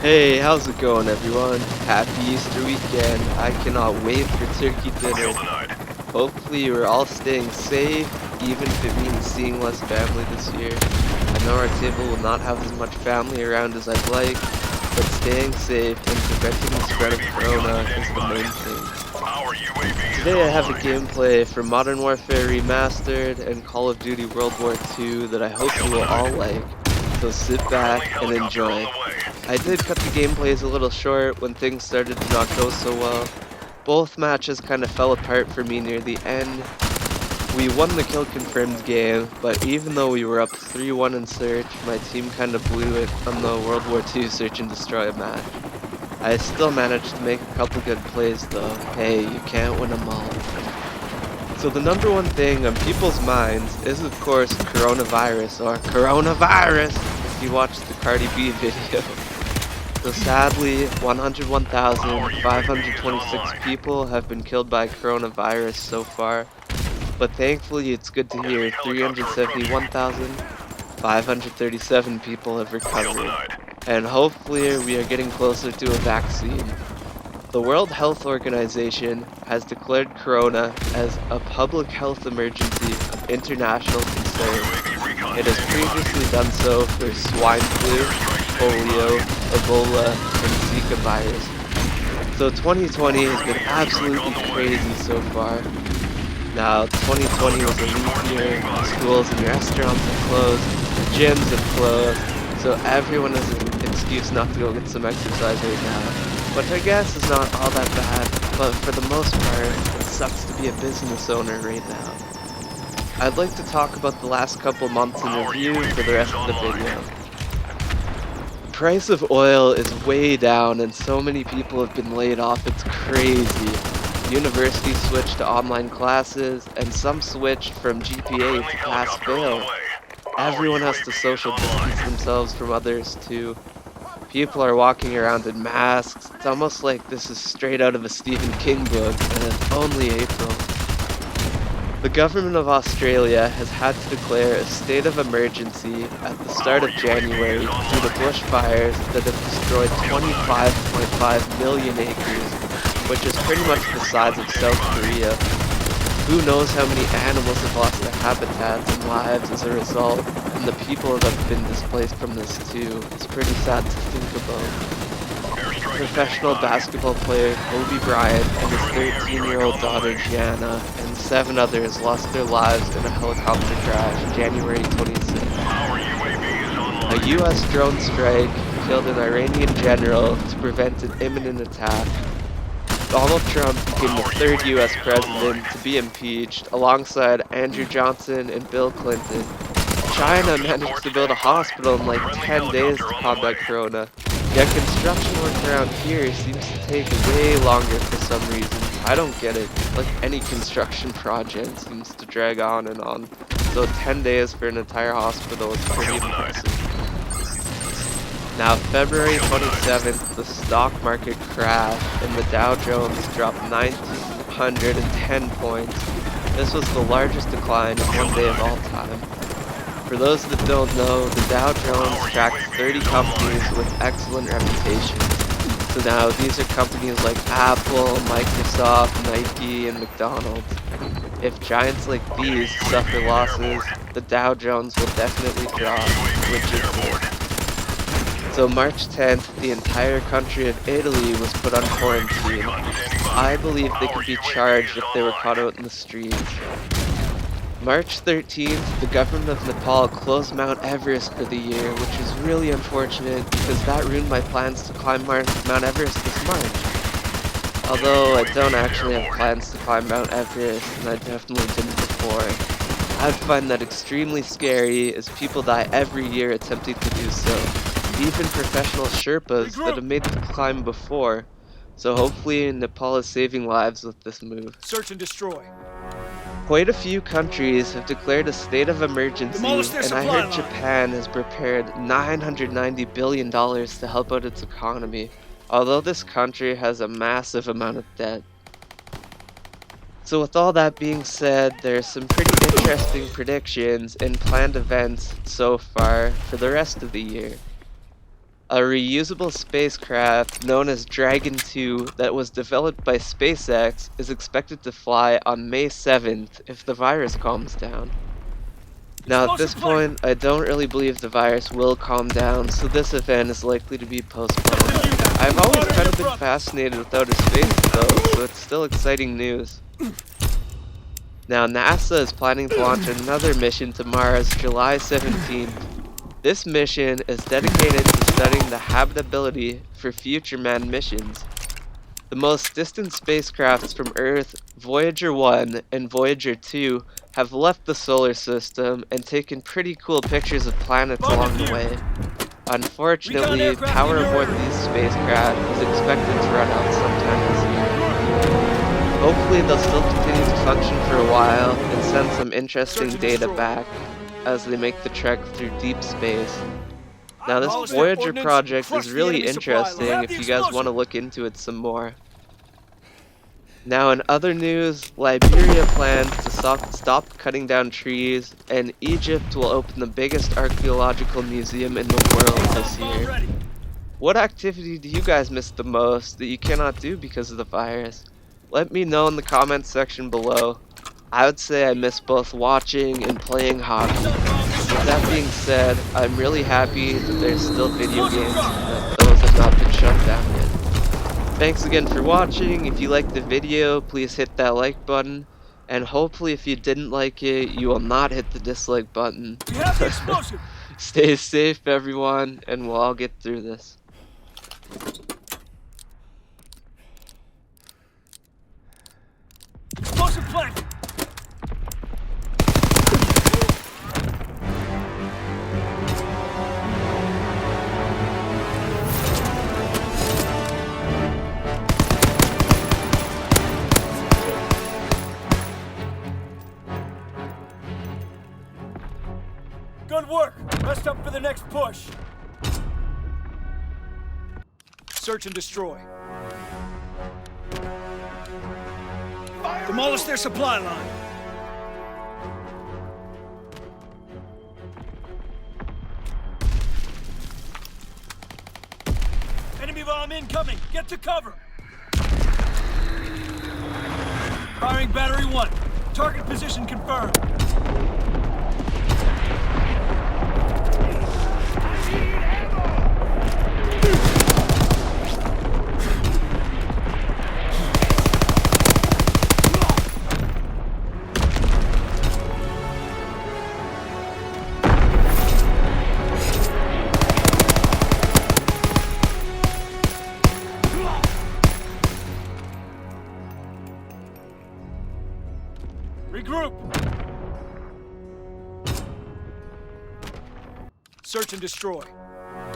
Hey, how's it going, everyone? Happy Easter weekend. I cannot wait for turkey dinner. Hopefully, we're all staying safe, even if it means seeing less family this year. I know our table will not have as much family around as I'd like, but staying safe and preventing the spread of corona is the main thing. Today I have a gameplay for Modern Warfare Remastered and Call of Duty World War II that I hope you will all like, so sit back and enjoy. I did cut the gameplays a little short when things started to not go so well. Both matches kind of fell apart for me near the end. We won the kill confirmed game, but even though we were up 3-1 in search, my team kind of blew it on the World War II search and destroy match. I still managed to make a couple good plays though. Hey, you can't win them all. So the number one thing on people's minds is of course coronavirus, or coronavirus if you watched the Cardi B video. So sadly, 101,526 people have been killed by coronavirus so far, but thankfully it's good to hear 371,537 people have recovered, and hopefully we are getting closer to a vaccine. The World Health Organization has declared corona as a public health emergency of international concern. It has previously done so for swine flu, polio, Ebola, and Zika virus. So 2020 has been absolutely crazy so far. Now, 2020 was a leap year, schools and restaurants have closed, gyms have closed, so everyone has an excuse not to go get some exercise right now. Which I guess is not all that bad, but for the most part, it sucks to be a business owner right now. I'd like to talk about the last couple months in review for the rest of the video. The price of oil is way down and so many people have been laid off, it's crazy. Universities switched to online classes, and some switched from GPA to pass-fail. Everyone has to social distance themselves from others too. People are walking around in masks. It's almost like this is straight out of a Stephen King book, and it's only April. The government of Australia has had to declare a state of emergency at the start of January due to bushfires that have destroyed 25.5 million acres, which is pretty much the size of South Korea. Who knows how many animals have lost their habitats and lives as a result, and the people that have been displaced from this too. It's pretty sad to think about. Professional basketball player Kobe Bryant and his 13-year-old daughter Gianna and 7 others lost their lives in a helicopter crash January 26th. A US drone strike killed an Iranian general to prevent an imminent attack. Donald Trump became the 3rd US president to be impeached alongside Andrew Johnson and Bill Clinton. China managed to build a hospital in like 10 days to combat corona. Yet construction work around here seems to take way longer for some reason. I don't get it. Like any construction project seems to drag on and on. So 10 days for an entire hospital is pretty impressive. Now, February 27th, the stock market crashed and the Dow Jones dropped 1,910 points. This was the largest decline in one day of all time. For those that don't know, the Dow Jones tracks 30 companies with excellent reputations. So now, these are companies like Apple, Microsoft, Nike, and McDonald's. If giants like these suffer losses, the Dow Jones will definitely drop, which is good. So March 10th, the entire country of Italy was put on quarantine. I believe they could be charged if they were caught out in the streets. March 13th, the government of Nepal closed Mount Everest for the year, which is really unfortunate because that ruined my plans to climb Mount Everest this March. Although I don't actually have plans to climb Mount Everest, and I definitely didn't before. I'd find that extremely scary as people die every year attempting to do so. Even professional Sherpas that have made the climb before. So hopefully Nepal is saving lives with this move. Search and destroy. Quite a few countries have declared a state of emergency, and I heard Japan has prepared $990 billion to help out its economy, although this country has a massive amount of debt. So with all that being said, there's some pretty interesting predictions and planned events so far for the rest of the year. A reusable spacecraft known as Dragon 2 that was developed by SpaceX is expected to fly on May 7th if the virus calms down. Now at this point, I don't really believe the virus will calm down, so this event is likely to be postponed. I've always kind of been fascinated with outer space though, so it's still exciting news. Now NASA is planning to launch another mission to Mars July 17th. This mission is dedicated to studying the habitability for future manned missions. The most distant spacecrafts from Earth, Voyager 1 and Voyager 2, have left the solar system and taken pretty cool pictures of planets along the way. Unfortunately, power aboard these spacecraft is expected to run out sometime this year. Hopefully they'll still continue to function for a while and send some interesting data back as they make the trek through deep space. Now this Voyager project is really interesting if you guys want to look into it some more. Now in other news, Liberia plans to stop cutting down trees, and Egypt will open the biggest archaeological museum in the world this year. What activity do you guys miss the most that you cannot do because of the virus? Let me know in the comments section below. I would say I miss both watching and playing hockey. With that being said, I'm really happy that there's still video games and that those have not been shut down yet. Thanks again for watching. If you liked the video, please hit that like button. And hopefully if you didn't like it, you will not hit the dislike button. Stay safe everyone, and we'll all get through this. Explosive planted! Good work! Rest up for the next push! Search and destroy. Demolish their supply line. Enemy bomb incoming! Get to cover! Firing battery 1. Target position confirmed. Regroup! Search and destroy.